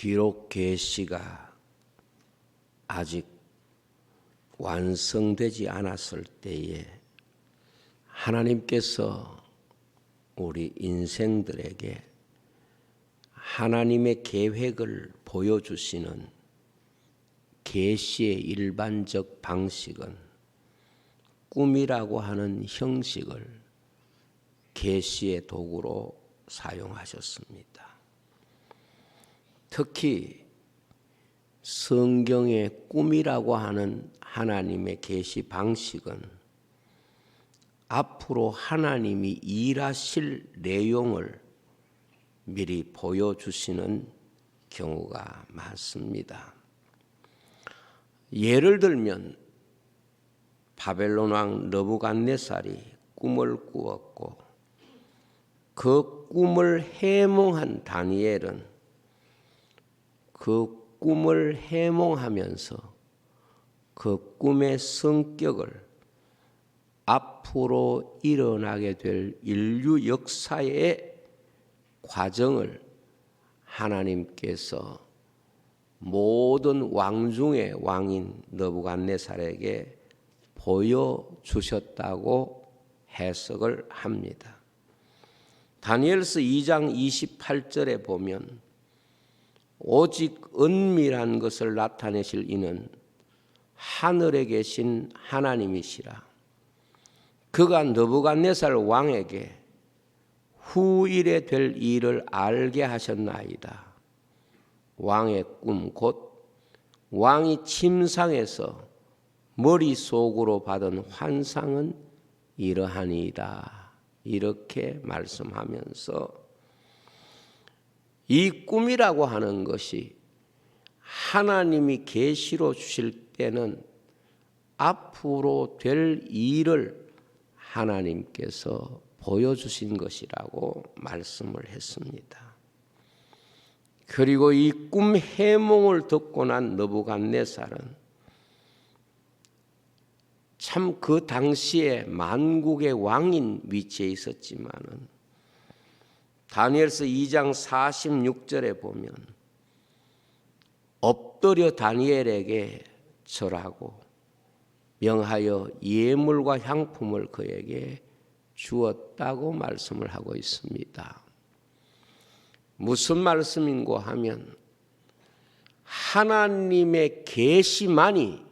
비록 계시가 아직 완성되지 않았을 때에 하나님께서 우리 인생들에게 하나님의 계획을 보여주시는 계시의 일반적 방식은 꿈이라고 하는 형식을 계시의 도구로 사용하셨습니다. 특히 성경의 꿈이라고 하는 하나님의 계시 방식은 앞으로 하나님이 일하실 내용을 미리 보여주시는 경우가 많습니다. 예를 들면 바벨론 왕 느부갓네살이 꿈을 꾸었고 그 꿈을 해몽한 다니엘은 그 꿈을 해몽하면서 그 꿈의 성격을 앞으로 일어나게 될 인류 역사의 과정을 하나님께서 모든 왕 중의 왕인 느부갓네살에게 보여주셨다고 해석을 합니다. 다니엘서 2장 28절에 보면 오직 은밀한 것을 나타내실 이는 하늘에 계신 하나님이시라. 그가 느부갓네살 왕에게 후일에 될 일을 알게 하셨나이다. 왕의 꿈 곧 왕이 침상에서 머릿속으로 받은 환상은 이러하니이다. 이렇게 말씀하면서 이 꿈이라고 하는 것이 하나님이 계시로 주실 때는 앞으로 될 일을 하나님께서 보여주신 것이라고 말씀을 했습니다. 그리고 이 꿈 해몽을 듣고 난 느부갓네살은 참 그 당시에 만국의 왕인 위치에 있었지만은 다니엘서 2장 46절에 보면 엎드려 다니엘에게 절하고 명하여 예물과 향품을 그에게 주었다고 말씀을 하고 있습니다. 무슨 말씀인고 하면 하나님의 계시만이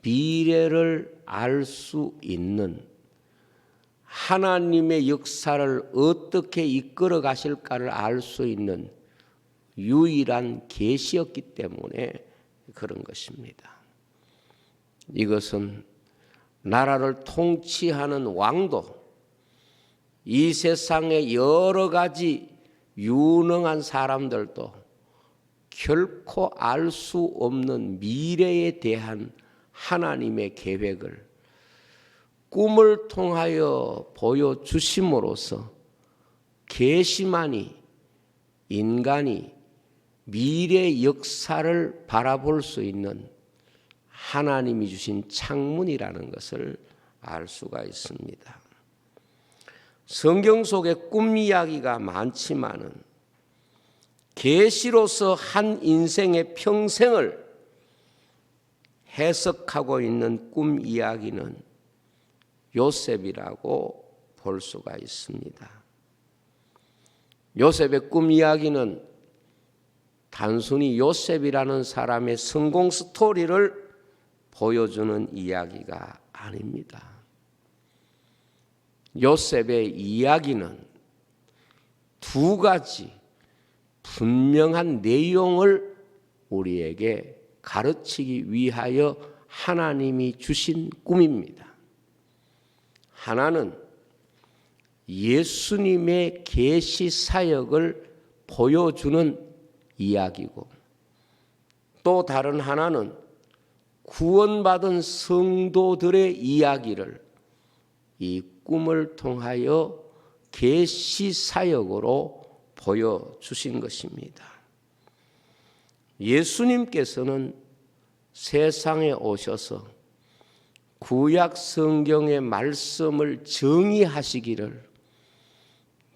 미래를 알 수 있는 하나님의 역사를 어떻게 이끌어 가실까를 알 수 있는 유일한 계시였기 때문에 그런 것입니다. 이것은 나라를 통치하는 왕도 이 세상의 여러 가지 유능한 사람들도 결코 알 수 없는 미래에 대한 하나님의 계획을 꿈을 통하여 보여주심으로써 계시만이 인간이 미래 역사를 바라볼 수 있는 하나님이 주신 창문이라는 것을 알 수가 있습니다. 성경 속에 꿈 이야기가 많지만은 계시로서 한 인생의 평생을 해석하고 있는 꿈 이야기는 요셉이라고 볼 수가 있습니다. 요셉의 꿈 이야기는 단순히 요셉이라는 사람의 성공 스토리를 보여주는 이야기가 아닙니다. 요셉의 이야기는 두 가지 분명한 내용을 우리에게 가르치기 위하여 하나님이 주신 꿈입니다. 하나는 예수님의 계시 사역을 보여주는 이야기고 또 다른 하나는 구원받은 성도들의 이야기를 이 꿈을 통하여 계시 사역으로 보여주신 것입니다. 예수님께서는 세상에 오셔서 구약 성경의 말씀을 정의하시기를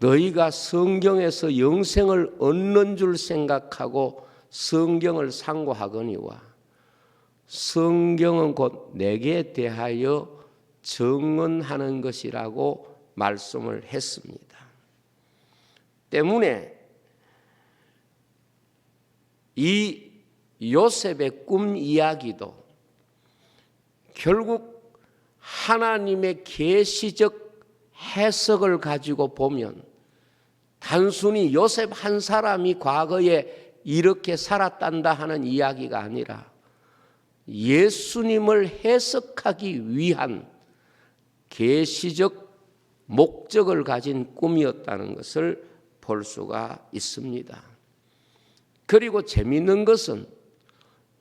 너희가 성경에서 영생을 얻는 줄 생각하고 성경을 상고하거니와 성경은 곧 내게 대하여 증언하는 것이라고 말씀을 했습니다. 때문에 이 요셉의 꿈 이야기도 결국 하나님의 계시적 해석을 가지고 보면 단순히 요셉 한 사람이 과거에 이렇게 살았단다 하는 이야기가 아니라 예수님을 해석하기 위한 계시적 목적을 가진 꿈이었다는 것을 볼 수가 있습니다. 그리고 재미있는 것은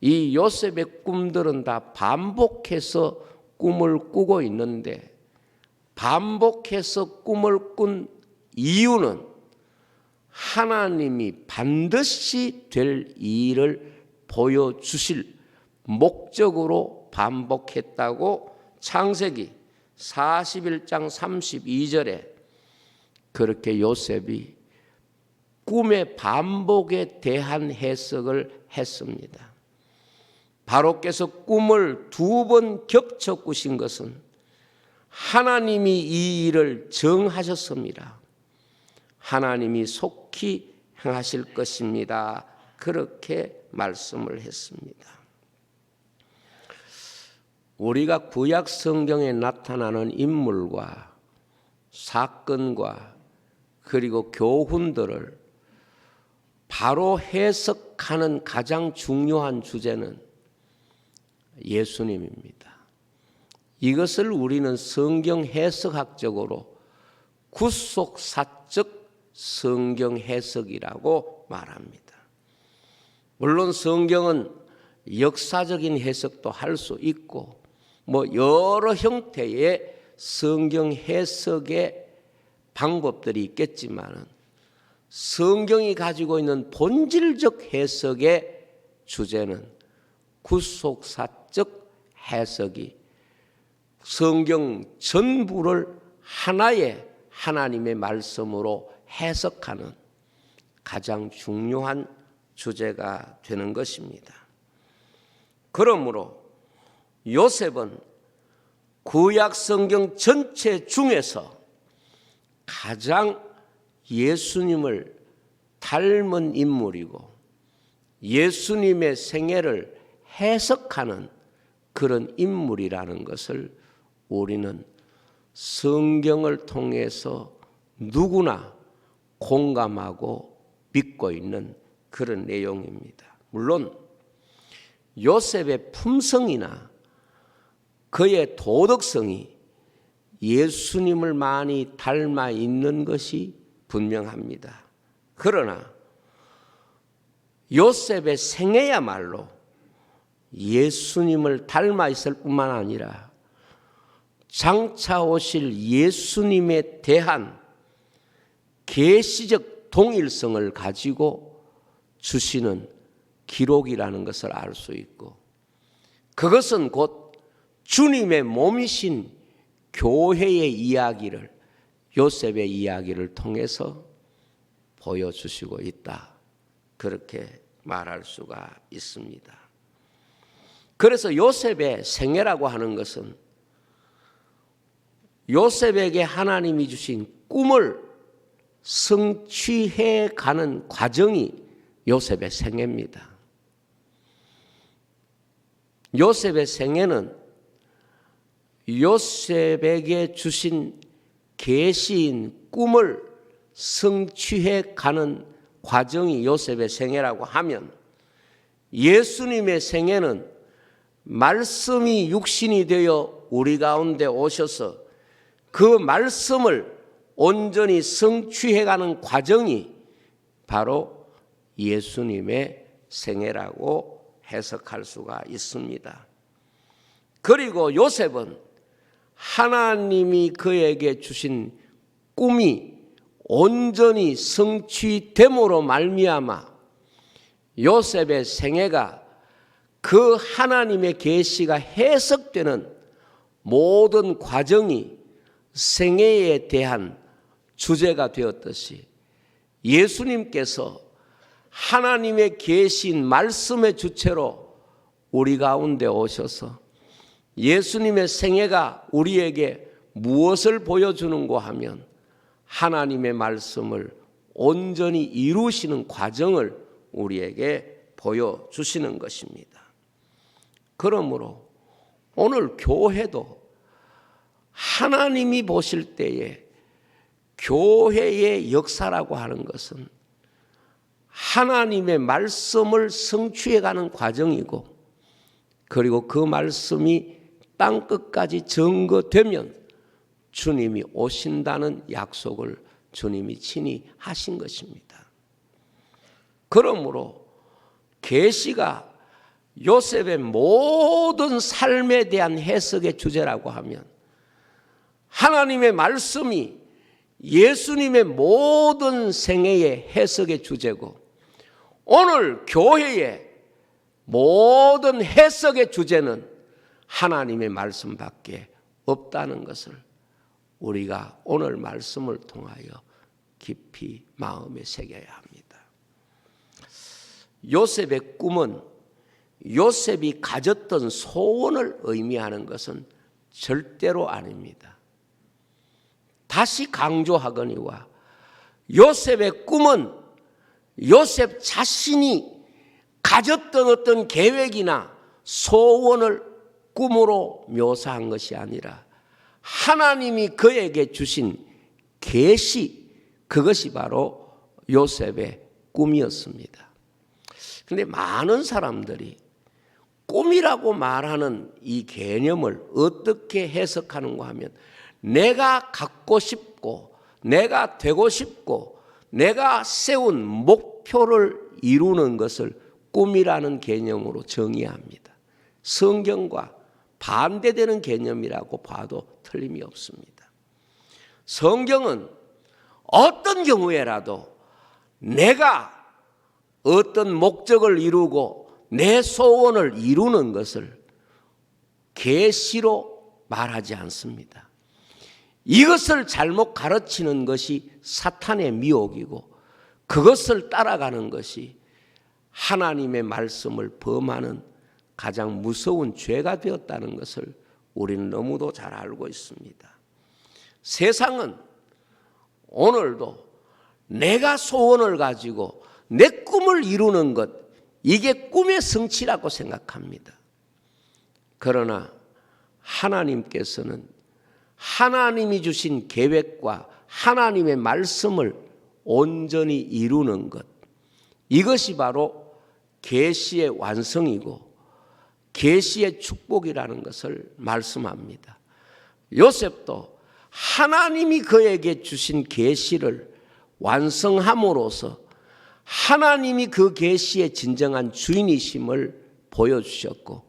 이 요셉의 꿈들은 다 반복해서 꿈을 꾸고 있는데 반복해서 꿈을 꾼 이유는 하나님이 반드시 될 일을 보여주실 목적으로 반복했다고 창세기 41장 32절에 그렇게 요셉이 꿈의 반복에 대한 해석을 했습니다. 바로께서 꿈을 2번 겹쳐 꾸신 것은 하나님이 이 일을 정하셨습니다. 하나님이 속히 행하실 것입니다. 그렇게 말씀을 했습니다. 우리가 구약 성경에 나타나는 인물과 사건과 그리고 교훈들을 바로 해석하는 가장 중요한 주제는 예수님입니다. 이것을 우리는 성경 해석학적으로 구속사적 성경 해석이라고 말합니다. 물론 성경은 역사적인 해석도 할 수 있고 여러 형태의 성경 해석의 방법들이 있겠지만 성경이 가지고 있는 본질적 해석의 주제는 구속사적 해석이 성경 전부를 하나의 하나님의 말씀으로 해석하는 가장 중요한 주제가 되는 것입니다. 그러므로 요셉은 구약 성경 전체 중에서 가장 예수님을 닮은 인물이고 예수님의 생애를 해석하는 그런 인물이라는 것을 우리는 성경을 통해서 누구나 공감하고 믿고 있는 그런 내용입니다. 물론 요셉의 품성이나 그의 도덕성이 예수님을 많이 닮아 있는 것이 분명합니다. 그러나 요셉의 생애야말로 예수님을 닮아 있을 뿐만 아니라 장차 오실 예수님에 대한 계시적 동일성을 가지고 주시는 기록이라는 것을 알 수 있고 그것은 곧 주님의 몸이신 교회의 이야기를 요셉의 이야기를 통해서 보여주시고 있다. 그렇게 말할 수가 있습니다. 그래서 요셉의 생애라고 하는 것은 요셉에게 하나님이 주신 꿈을 성취해 가는 과정이 요셉의 생애입니다. 요셉의 생애는 요셉에게 주신 계시인 꿈을 성취해 가는 과정이 요셉의 생애라고 하면 예수님의 생애는 말씀이 육신이 되어 우리 가운데 오셔서 그 말씀을 온전히 성취해 가는 과정이 바로 예수님의 생애라고 해석할 수가 있습니다. 그리고 요셉은 하나님이 그에게 주신 꿈이 온전히 성취됨으로 말미암아 요셉의 생애가 그 하나님의 계시가 해석되는 모든 과정이 생애에 대한 주제가 되었듯이 예수님께서 하나님의 계신 말씀의 주체로 우리 가운데 오셔서 예수님의 생애가 우리에게 무엇을 보여주는가 하면 하나님의 말씀을 온전히 이루시는 과정을 우리에게 보여주시는 것입니다. 그러므로 오늘 교회도 하나님이 보실 때에 교회의 역사라고 하는 것은 하나님의 말씀을 성취해가는 과정이고, 그리고 그 말씀이 땅끝까지 증거되면 주님이 오신다는 약속을 주님이 친히 하신 것입니다. 그러므로 계시가 요셉의 모든 삶에 대한 해석의 주제라고 하면 하나님의 말씀이 예수님의 모든 생애의 해석의 주제고, 오늘 교회의 모든 해석의 주제는 하나님의 말씀밖에 없다는 것을 우리가 오늘 말씀을 통하여 깊이 마음에 새겨야 합니다. 요셉의 꿈은 요셉이 가졌던 소원을 의미하는 것은 절대로 아닙니다. 다시 강조하거니와 요셉의 꿈은 요셉 자신이 가졌던 어떤 계획이나 소원을 꿈으로 묘사한 것이 아니라 하나님이 그에게 주신 계시, 그것이 바로 요셉의 꿈이었습니다. 그런데 많은 사람들이 꿈이라고 말하는 이 개념을 어떻게 해석하는가 하면 내가 갖고 싶고 내가 되고 싶고 내가 세운 목표를 이루는 것을 꿈이라는 개념으로 정의합니다. 성경과 반대되는 개념이라고 봐도 틀림이 없습니다. 성경은 어떤 경우에라도 내가 어떤 목적을 이루고 내 소원을 이루는 것을 계시로 말하지 않습니다. 이것을 잘못 가르치는 것이 사탄의 미혹이고, 그것을 따라가는 것이 하나님의 말씀을 범하는 가장 무서운 죄가 되었다는 것을 우리는 너무도 잘 알고 있습니다. 세상은 오늘도 내가 소원을 가지고 내 꿈을 이루는 것, 이게 꿈의 성취라고 생각합니다. 그러나 하나님께서는 하나님이 주신 계획과 하나님의 말씀을 온전히 이루는 것, 이것이 바로 계시의 완성이고 계시의 축복이라는 것을 말씀합니다. 요셉도 하나님이 그에게 주신 계시를 완성함으로써 하나님이 그 계시의 진정한 주인이심을 보여주셨고,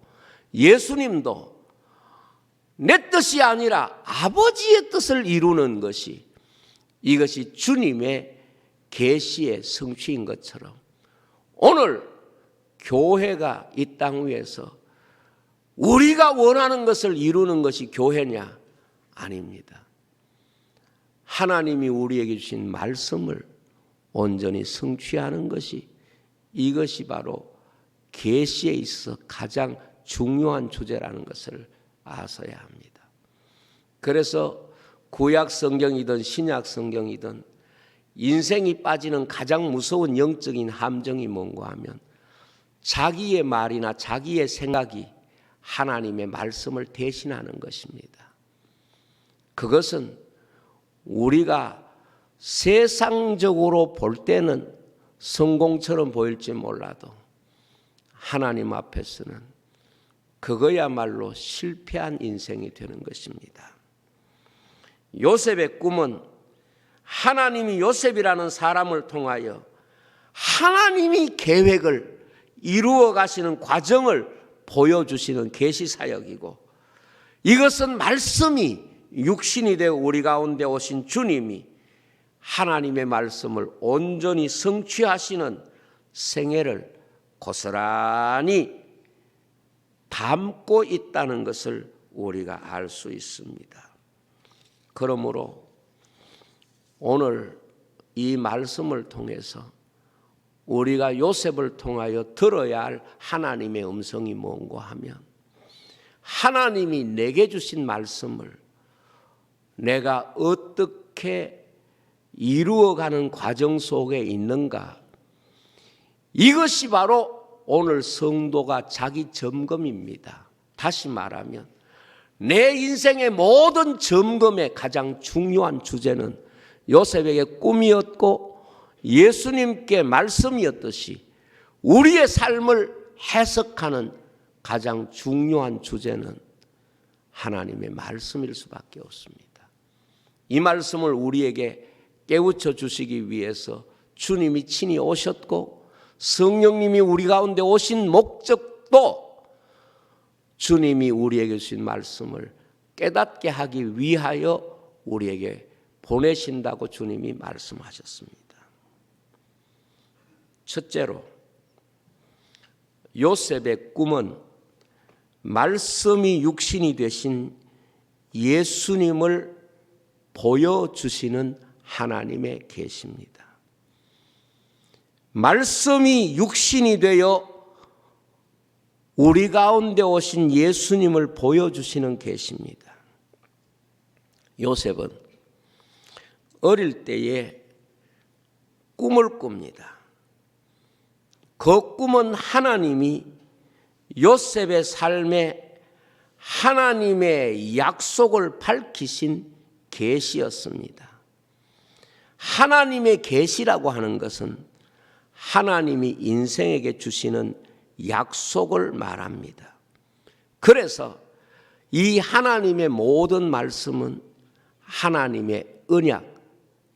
예수님도 내 뜻이 아니라 아버지의 뜻을 이루는 것이, 이것이 주님의 계시의 성취인 것처럼 오늘 교회가 이 땅 위에서 우리가 원하는 것을 이루는 것이 교회냐? 아닙니다. 하나님이 우리에게 주신 말씀을 온전히 성취하는 것이, 이것이 바로 계시에 있어 가장 중요한 주제라는 것을 아셔야 합니다. 그래서 구약 성경이든 신약 성경이든 인생이 빠지는 가장 무서운 영적인 함정이 뭔가 하면 자기의 말이나 자기의 생각이 하나님의 말씀을 대신하는 것입니다. 그것은 우리가 세상적으로 볼 때는 성공처럼 보일지 몰라도 하나님 앞에서는 그거야말로 실패한 인생이 되는 것입니다. 요셉의 꿈은 하나님이 요셉이라는 사람을 통하여 하나님이 계획을 이루어 가시는 과정을 보여주시는 계시사역이고, 이것은 말씀이 육신이 되어 우리 가운데 오신 주님이 하나님의 말씀을 온전히 성취하시는 생애를 고스란히 담고 있다는 것을 우리가 알 수 있습니다. 그러므로 오늘 이 말씀을 통해서 우리가 요셉을 통하여 들어야 할 하나님의 음성이 뭔가 하면, 하나님이 내게 주신 말씀을 내가 어떻게 이루어가는 과정 속에 있는가, 이것이 바로 오늘 성도가 자기 점검입니다. 다시 말하면 내 인생의 모든 점검의 가장 중요한 주제는 요셉에게 꿈이었고 예수님께 말씀이었듯이 우리의 삶을 해석하는 가장 중요한 주제는 하나님의 말씀일 수밖에 없습니다. 이 말씀을 우리에게 깨우쳐 주시기 위해서 주님이 친히 오셨고 성령님이 우리 가운데 오신 목적도 주님이 우리에게 주신 말씀을 깨닫게 하기 위하여 우리에게 보내신다고 주님이 말씀하셨습니다. 첫째로 요셉의 꿈은 말씀이 육신이 되신 예수님을 보여주시는 하나님의 계시입니다. 말씀이 육신이 되어 우리 가운데 오신 예수님을 보여주시는 계시입니다. 요셉은 어릴 때에 꿈을 꿉니다. 그 꿈은 하나님이 요셉의 삶에 하나님의 약속을 밝히신 계시였습니다. 하나님의 계시라고 하는 것은 하나님이 인생에게 주시는 약속을 말합니다. 그래서 이 하나님의 모든 말씀은 하나님의 언약,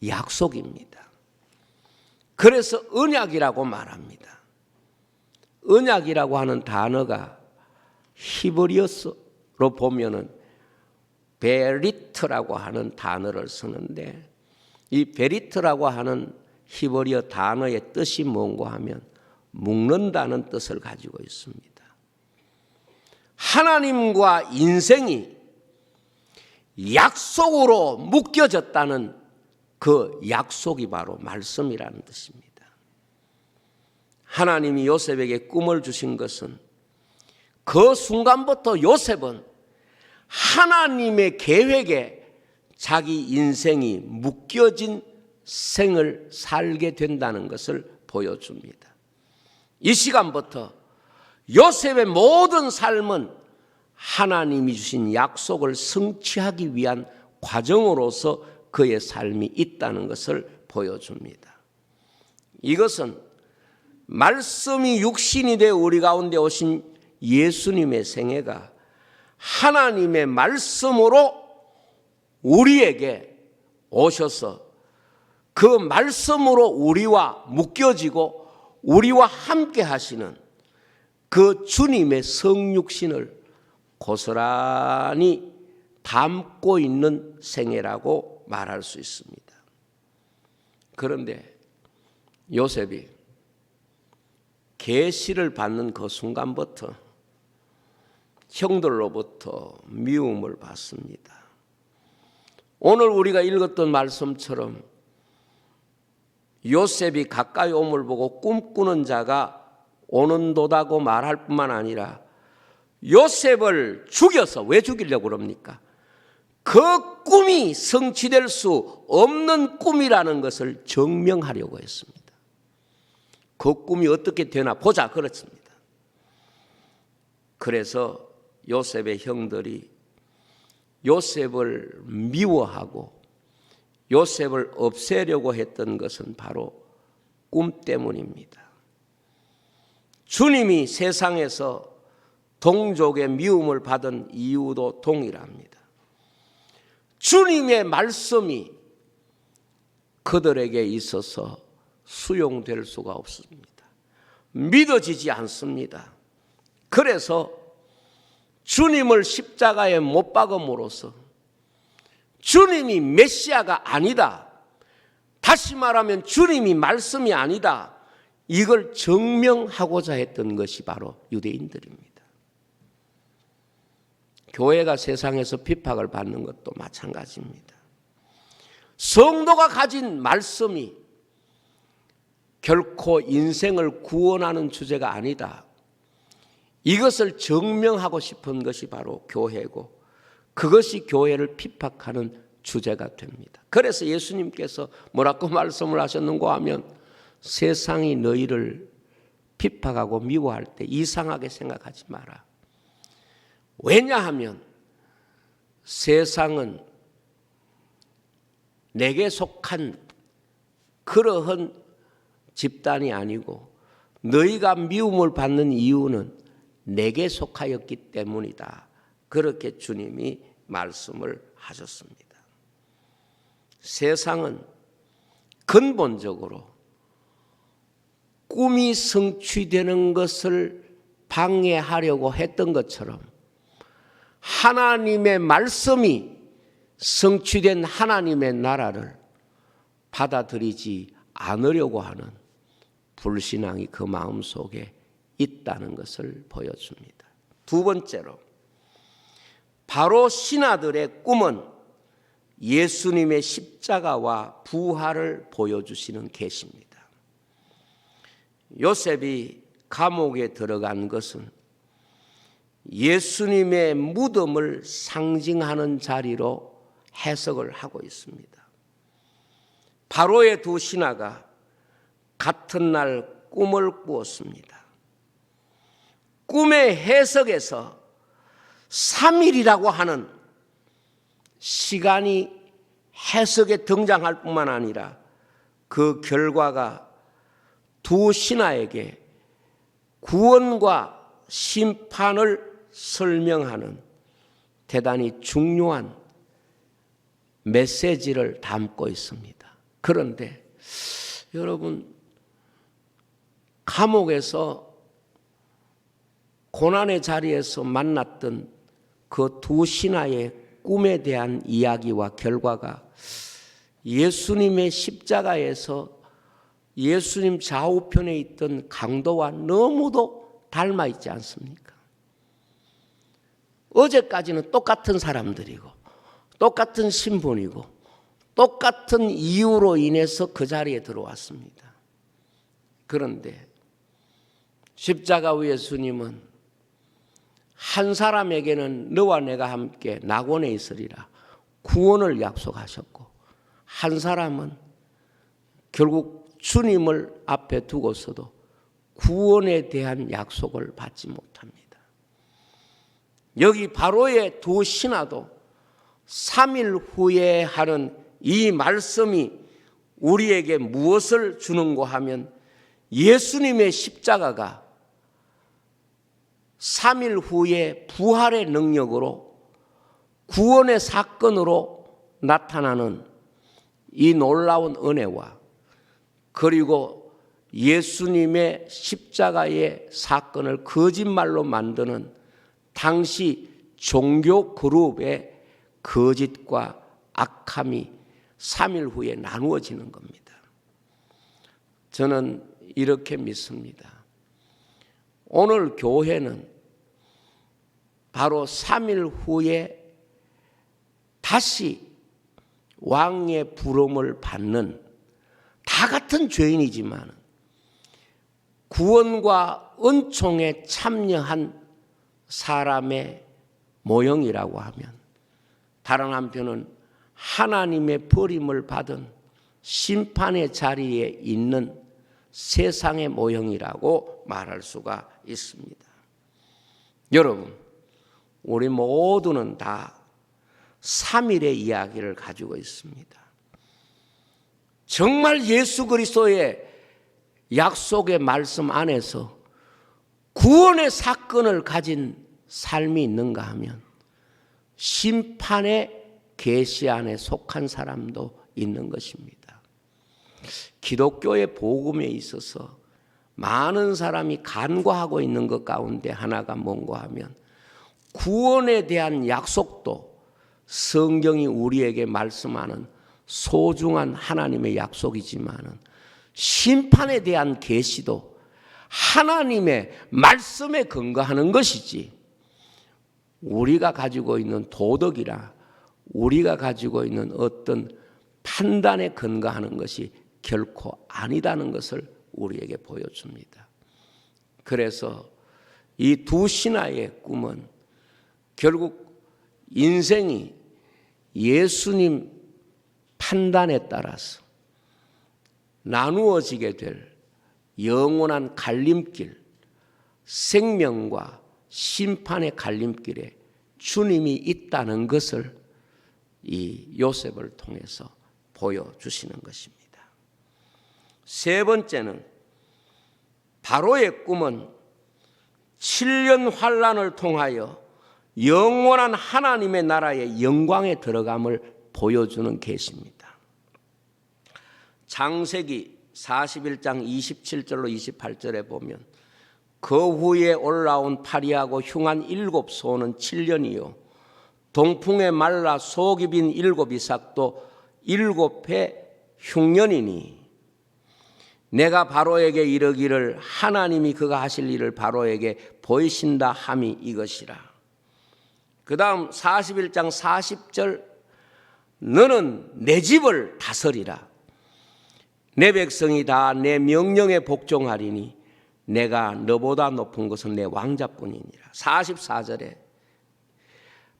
약속입니다. 그래서 언약이라고 말합니다. 언약이라고 하는 단어가 히브리어로 보면은 베리트라고 하는 단어를 쓰는데, 이 베리트라고 하는 히브리어 단어의 뜻이 뭔가 하면 묶는다는 뜻을 가지고 있습니다. 하나님과 인생이 약속으로 묶여졌다는 그 약속이 바로 말씀이라는 뜻입니다. 하나님이 요셉에게 꿈을 주신 것은 그 순간부터 요셉은 하나님의 계획에 자기 인생이 묶여진 생을 살게 된다는 것을 보여줍니다. 이 시간부터 요셉의 모든 삶은 하나님이 주신 약속을 성취하기 위한 과정으로서 그의 삶이 있다는 것을 보여줍니다. 이것은 말씀이 육신이 되어 우리 가운데 오신 예수님의 생애가 하나님의 말씀으로 우리에게 오셔서 그 말씀으로 우리와 묶여지고 우리와 함께 하시는 그 주님의 성육신을 고스란히 담고 있는 생애라고 말할 수 있습니다. 그런데 요셉이 계시를 받는 그 순간부터 형들로부터 미움을 받습니다. 오늘 우리가 읽었던 말씀처럼 요셉이 가까이 옴을 보고 꿈꾸는 자가 오는도다고 말할 뿐만 아니라 요셉을 죽여서, 왜 죽이려고 그럽니까? 그 꿈이 성취될 수 없는 꿈이라는 것을 증명하려고 했습니다. 그 꿈이 어떻게 되나 보자, 그렇습니다. 그래서 요셉의 형들이 요셉을 미워하고 요셉을 없애려고 했던 것은 바로 꿈 때문입니다. 주님이 세상에서 동족의 미움을 받은 이유도 동일합니다. 주님의 말씀이 그들에게 있어서 수용될 수가 없습니다. 믿어지지 않습니다. 그래서 주님을 십자가에 못 박음으로써 주님이 메시아가 아니다, 다시 말하면 주님이 말씀이 아니다, 이걸 증명하고자 했던 것이 바로 유대인들입니다. 교회가 세상에서 핍박을 받는 것도 마찬가지입니다. 성도가 가진 말씀이 결코 인생을 구원하는 주제가 아니다. 이것을 증명하고 싶은 것이 바로 교회고, 그것이 교회를 핍박하는 주제가 됩니다. 그래서 예수님께서 뭐라고 말씀을 하셨는가 하면, 세상이 너희를 핍박하고 미워할 때 이상하게 생각하지 마라. 왜냐하면 세상은 내게 속한 그러한 집단이 아니고, 너희가 미움을 받는 이유는 내게 속하였기 때문이다. 그렇게 주님이 말씀을 하셨습니다. 세상은 근본적으로 꿈이 성취되는 것을 방해하려고 했던 것처럼, 하나님의 말씀이 성취된 하나님의 나라를 받아들이지 않으려고 하는 불신앙이 그 마음속에 있다는 것을 보여줍니다. 두 번째로, 바로 신하들의 꿈은 예수님의 십자가와 부활을 보여주시는 계시입니다. 요셉이 감옥에 들어간 것은 예수님의 무덤을 상징하는 자리로 해석을 하고 있습니다. 바로의 두 신하가 같은 날 꿈을 꾸었습니다. 꿈의 해석에서 3일이라고 하는 시간이 해석에 등장할 뿐만 아니라 그 결과가 두 신하에게 구원과 심판을 설명하는 대단히 중요한 메시지를 담고 있습니다. 그런데 여러분, 감옥에서 고난의 자리에서 만났던 그 두 신하의 꿈에 대한 이야기와 결과가 예수님의 십자가에서 예수님 좌우편에 있던 강도와 너무도 닮아 있지 않습니까? 어제까지는 똑같은 사람들이고 똑같은 신분이고 똑같은 이유로 인해서 그 자리에 들어왔습니다. 그런데 십자가 위 예수님은 한 사람에게는 너와 내가 함께 낙원에 있으리라 구원을 약속하셨고, 한 사람은 결국 주님을 앞에 두고서도 구원에 대한 약속을 받지 못합니다. 여기 바로의 두 신하도 3일 후에 하는 이 말씀이 우리에게 무엇을 주는가 하면, 예수님의 십자가가 3일 후에 부활의 능력으로 구원의 사건으로 나타나는 이 놀라운 은혜와, 그리고 예수님의 십자가의 사건을 거짓말로 만드는 당시 종교 그룹의 거짓과 악함이 3일 후에 나누어지는 겁니다. 저는 이렇게 믿습니다. 오늘 교회는 바로 3일 후에 다시 왕의 부름을 받는, 다 같은 죄인이지만 구원과 은총에 참여한 사람의 모형이라고 하면, 다른 한편은 하나님의 버림을 받은 심판의 자리에 있는 세상의 모형이라고 말할 수가 있습니다. 여러분, 우리 모두는 다 3일의 이야기를 가지고 있습니다. 정말 예수 그리스도의 약속의 말씀 안에서 구원의 사건을 가진 삶이 있는가 하면, 심판의 계시 안에 속한 사람도 있는 것입니다. 기독교의 복음에 있어서 많은 사람이 간과하고 있는 것 가운데 하나가 뭔가 하면, 구원에 대한 약속도 성경이 우리에게 말씀하는 소중한 하나님의 약속이지만, 심판에 대한 계시도 하나님의 말씀에 근거하는 것이지, 우리가 가지고 있는 도덕이라 우리가 가지고 있는 어떤 판단에 근거하는 것이 결코 아니다는 것을 우리에게 보여줍니다. 그래서 이 두 신하의 꿈은 결국 인생이 예수님 판단에 따라서 나누어지게 될 영원한 갈림길, 생명과 심판의 갈림길에 주님이 있다는 것을 이 요셉을 통해서 보여주시는 것입니다. 세 번째는 바로의 꿈은 7년 환란을 통하여 영원한 하나님의 나라의 영광에 들어감을 보여주는 계시입니다. 창세기 41장 27절로 28절에 보면 그 후에 올라온 파리하고 흉한 7소는 7년이요 동풍에 말라 속이 빈 7 이삭도 7해 흉년이니 내가 바로에게 이르기를 하나님이 그가 하실 일을 바로에게 보이신다 함이 이것이라. 그 다음 41장 40절 너는 내 집을 다스리라. 내 백성이 다 내 명령에 복종하리니 내가 너보다 높은 것은 내 왕자뿐이니라. 44절에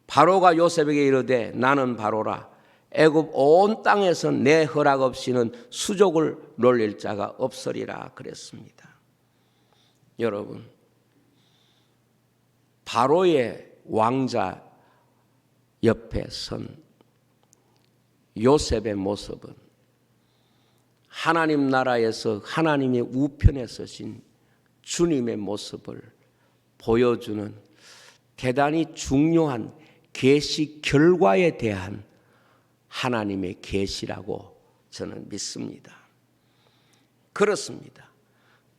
바로가 요셉에게 이르되 나는 바로라. 애굽 온 땅에서 내 허락 없이는 수족을 놀릴 자가 없으리라 그랬습니다. 여러분, 바로의 왕자 옆에 선 요셉의 모습은 하나님 나라에서 하나님의 우편에 서신 주님의 모습을 보여주는 대단히 중요한 계시 결과에 대한 하나님의 계시라고 저는 믿습니다. 그렇습니다.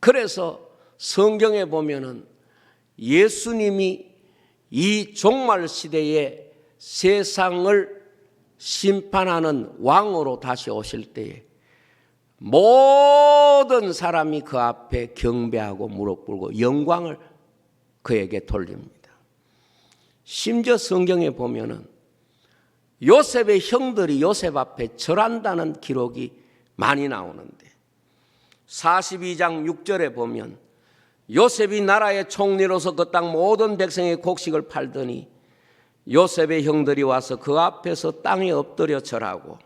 그래서 성경에 보면은 예수님이 이 종말 시대에 세상을 심판하는 왕으로 다시 오실 때에 모든 사람이 그 앞에 경배하고 무릎 꿇고 영광을 그에게 돌립니다. 심지어 성경에 보면은 요셉의 형들이 요셉 앞에 절한다는 기록이 많이 나오는데 42장 6절에 보면 요셉이 나라의 총리로서 그 땅 모든 백성의 곡식을 팔더니 요셉의 형들이 와서 그 앞에서 땅에 엎드려 절하고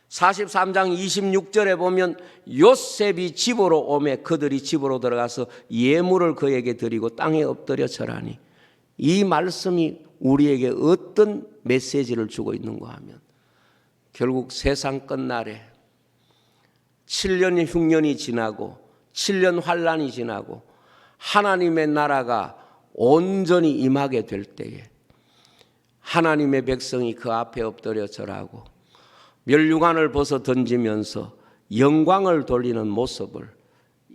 43장 26절에 보면 요셉이 집으로 오매 그들이 집으로 들어가서 예물을 그에게 드리고 땅에 엎드려 절하니 이 말씀이 우리에게 어떤 메시지를 주고 있는가 하면 결국 세상 끝날에 7년 흉년이 지나고 7년 환란이 지나고 하나님의 나라가 온전히 임하게 될 때에 하나님의 백성이 그 앞에 엎드려 절하고 멸류관을 벗어 던지면서 영광을 돌리는 모습을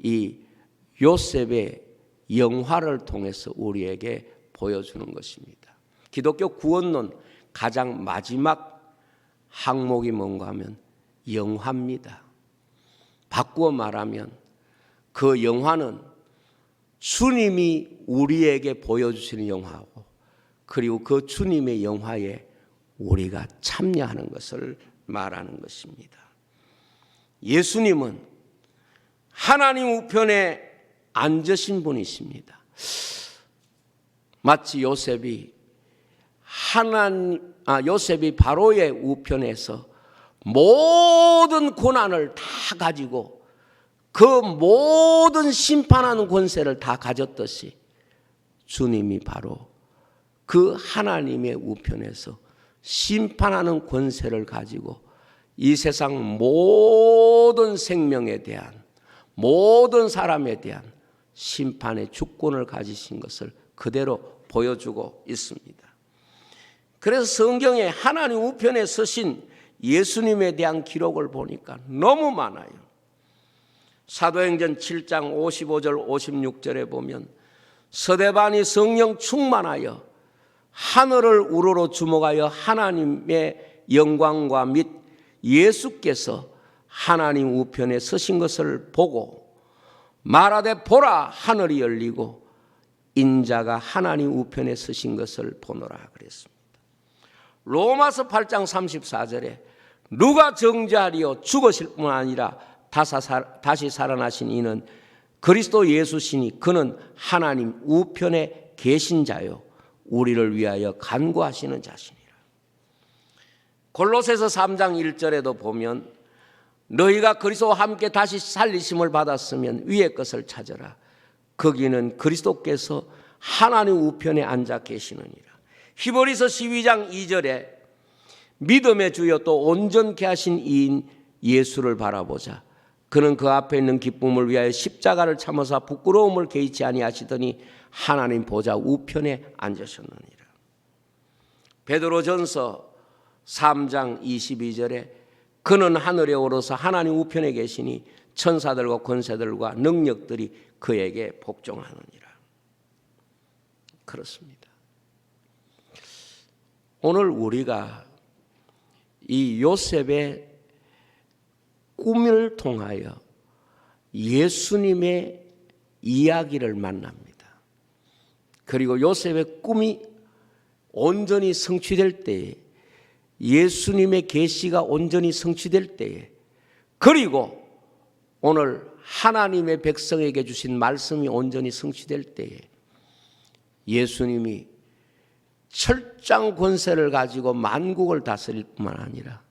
이 요셉의 영화를 통해서 우리에게 보여주는 것입니다. 기독교 구원론 가장 마지막 항목이 뭔가 하면 영화입니다. 바꾸어 말하면 그 영화는 주님이 우리에게 보여주시는 영화고 그리고 그 주님의 영화에 우리가 참여하는 것을 말하는 것입니다. 예수님은 하나님 우편에 앉으신 분이십니다. 마치 요셉이 요셉이 바로의 우편에서 모든 고난을 다 가지고 그 모든 심판하는 권세를 다 가졌듯이 주님이 바로 그 하나님의 우편에서 심판하는 권세를 가지고 이 세상 모든 생명에 대한 모든 사람에 대한 심판의 주권을 가지신 것을 그대로 보여주고 있습니다. 그래서 성경에 하나님 우편에 서신 예수님에 대한 기록을 보니까 너무 많아요. 사도행전 7장 55절 56절에 보면 서대반이 성령 충만하여 하늘을 우러러 주목하여 하나님의 영광과 및 예수께서 하나님 우편에 서신 것을 보고 말하되 보라 하늘이 열리고 인자가 하나님 우편에 서신 것을 보노라 그랬습니다. 로마서 8장 34절에 누가 정죄하리요? 죽으실 뿐 아니라 다시 살아나신 이는 그리스도 예수시니 그는 하나님 우편에 계신 자요 우리를 위하여 간구하시는 자시니라. 골로새서 3장 1절에도 보면 너희가 그리스도와 함께 다시 살리심을 받았으면 위의 것을 찾아라. 거기는 그리스도께서 하나님 우편에 앉아 계시느니라. 히브리서 12장 2절에 믿음의 주여 또 온전케 하신 이인 예수를 바라보자. 그는 그 앞에 있는 기쁨을 위하여 십자가를 참으사 부끄러움을 개의치 아니하시더니 하나님 보좌 우편에 앉으셨느니라. 베드로전서 3장 22절에 그는 하늘에 오르사 하나님 우편에 계시니 천사들과 권세들과 능력들이 그에게 복종하느니라. 그렇습니다. 오늘 우리가 이 요셉의 꿈을 통하여 예수님의 이야기를 만납니다. 그리고 요셉의 꿈이 온전히 성취될 때에, 예수님의 계시가 온전히 성취될 때에, 그리고 오늘 하나님의 백성에게 주신 말씀이 온전히 성취될 때에 예수님이 철장 권세를 가지고 만국을 다스릴 뿐만 아니라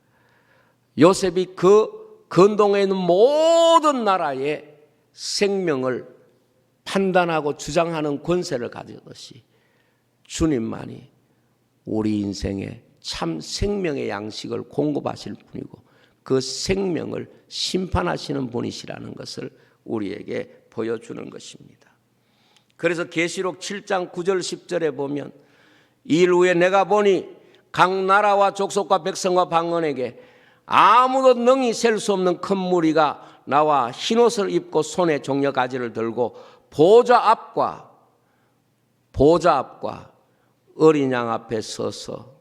요셉이 그 근동에 있는 모든 나라의 생명을 판단하고 주장하는 권세를 가지듯이 주님만이 우리 인생에 참 생명의 양식을 공급하실 분이고 그 생명을 심판하시는 분이시라는 것을 우리에게 보여주는 것입니다. 그래서 계시록 7장 9절 10절에 보면 이일 후에 내가 보니 각 나라와 족속과 백성과 방언에게 아무도 능히 셀 수 없는 큰 무리가 나와 흰옷을 입고 손에 종려가지를 들고 보좌 앞과 어린 양 앞에 서서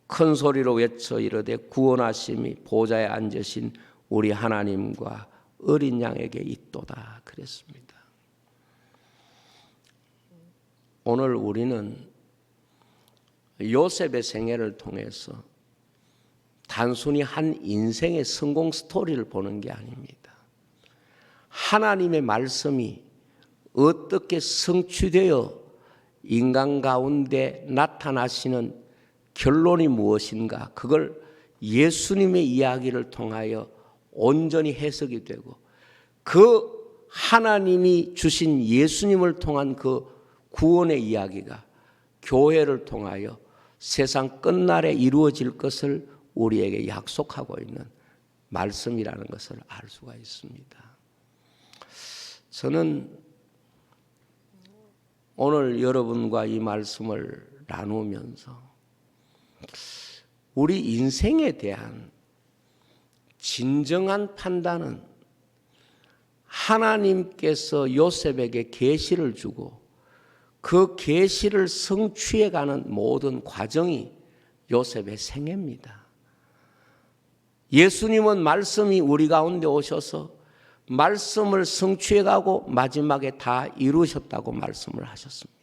큰 소리로 외쳐 이르되 구원하심이 보좌에 앉으신 우리 하나님과 어린 양에게 있도다 그랬습니다. 오늘 우리는 요셉의 생애를 통해서 단순히 한 인생의 성공 스토리를 보는 게 아닙니다. 하나님의 말씀이 어떻게 성취되어 인간 가운데 나타나시는 결론이 무엇인가, 그걸 예수님의 이야기를 통하여 온전히 해석이 되고 그 하나님이 주신 예수님을 통한 그 구원의 이야기가 교회를 통하여 세상 끝날에 이루어질 것을 우리에게 약속하고 있는 말씀이라는 것을 알 수가 있습니다. 저는 오늘 여러분과 이 말씀을 나누면서 우리 인생에 대한 진정한 판단은 하나님께서 요셉에게 계시를 주고 그 계시를 성취해가는 모든 과정이 요셉의 생애입니다. 예수님은 말씀이 우리 가운데 오셔서 말씀을 성취해가고 마지막에 다 이루셨다고 말씀을 하셨습니다.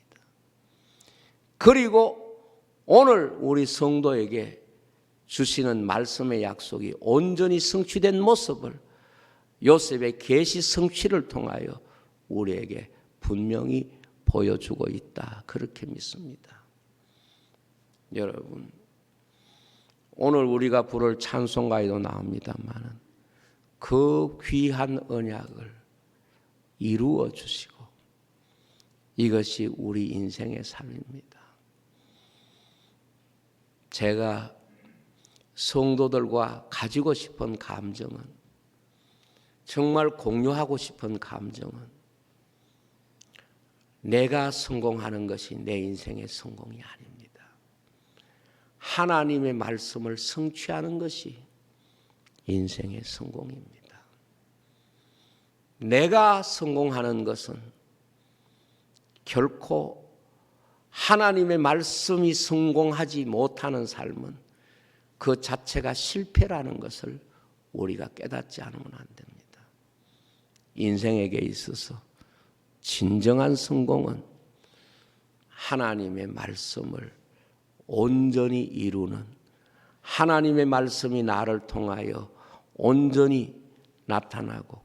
그리고 오늘 우리 성도에게 주시는 말씀의 약속이 온전히 성취된 모습을 요셉의 계시 성취를 통하여 우리에게 분명히 보여주고 있다. 그렇게 믿습니다. 여러분, 오늘 우리가 부를 찬송가에도 나옵니다만 그 귀한 언약을 이루어 주시고 이것이 우리 인생의 삶입니다. 제가 성도들과 가지고 싶은 감정은, 정말 공유하고 싶은 감정은 내가 성공하는 것이 내 인생의 성공이 아닙니다. 하나님의 말씀을 성취하는 것이 인생의 성공입니다. 내가 성공하는 것은 결코 하나님의 말씀이 성공하지 못하는 삶은 그 자체가 실패라는 것을 우리가 깨닫지 않으면 안 됩니다. 인생에게 있어서 진정한 성공은 하나님의 말씀을 온전히 이루는, 하나님의 말씀이 나를 통하여 온전히 나타나고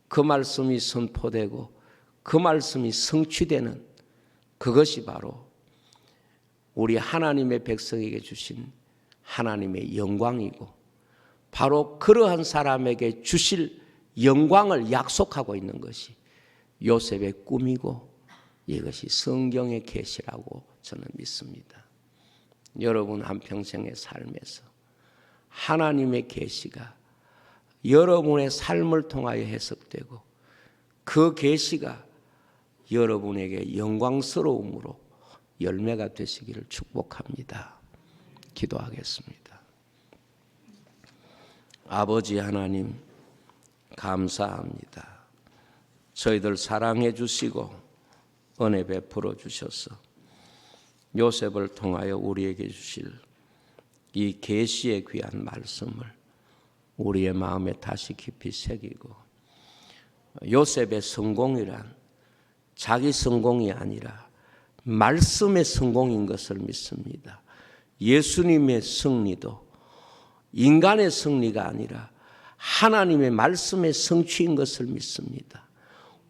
그 말씀이 선포되고 그 말씀이 성취되는 그것이 바로 우리 하나님의 백성에게 주신 하나님의 영광이고 바로 그러한 사람에게 주실 영광을 약속하고 있는 것이 요셉의 꿈이고 이것이 성경의 계시라고 저는 믿습니다. 여러분 한평생의 삶에서 하나님의 계시가 여러분의 삶을 통하여 해석되고 그 계시가 여러분에게 영광스러움으로 열매가 되시기를 축복합니다. 기도하겠습니다. 아버지 하나님 감사합니다. 저희들 사랑해 주시고 은혜 베풀어 주셔서 요셉을 통하여 우리에게 주실 이 계시의 귀한 말씀을 우리의 마음에 다시 깊이 새기고 요셉의 성공이란 자기 성공이 아니라 말씀의 성공인 것을 믿습니다. 예수님의 승리도 인간의 승리가 아니라 하나님의 말씀의 성취인 것을 믿습니다.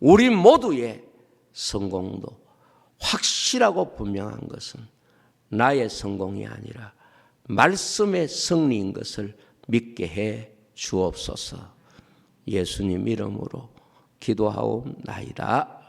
우리 모두의 성공도 확실하고 분명한 것은 나의 성공이 아니라 말씀의 승리인 것을 믿게 해 주옵소서. 예수님 이름으로 기도하옵나이다.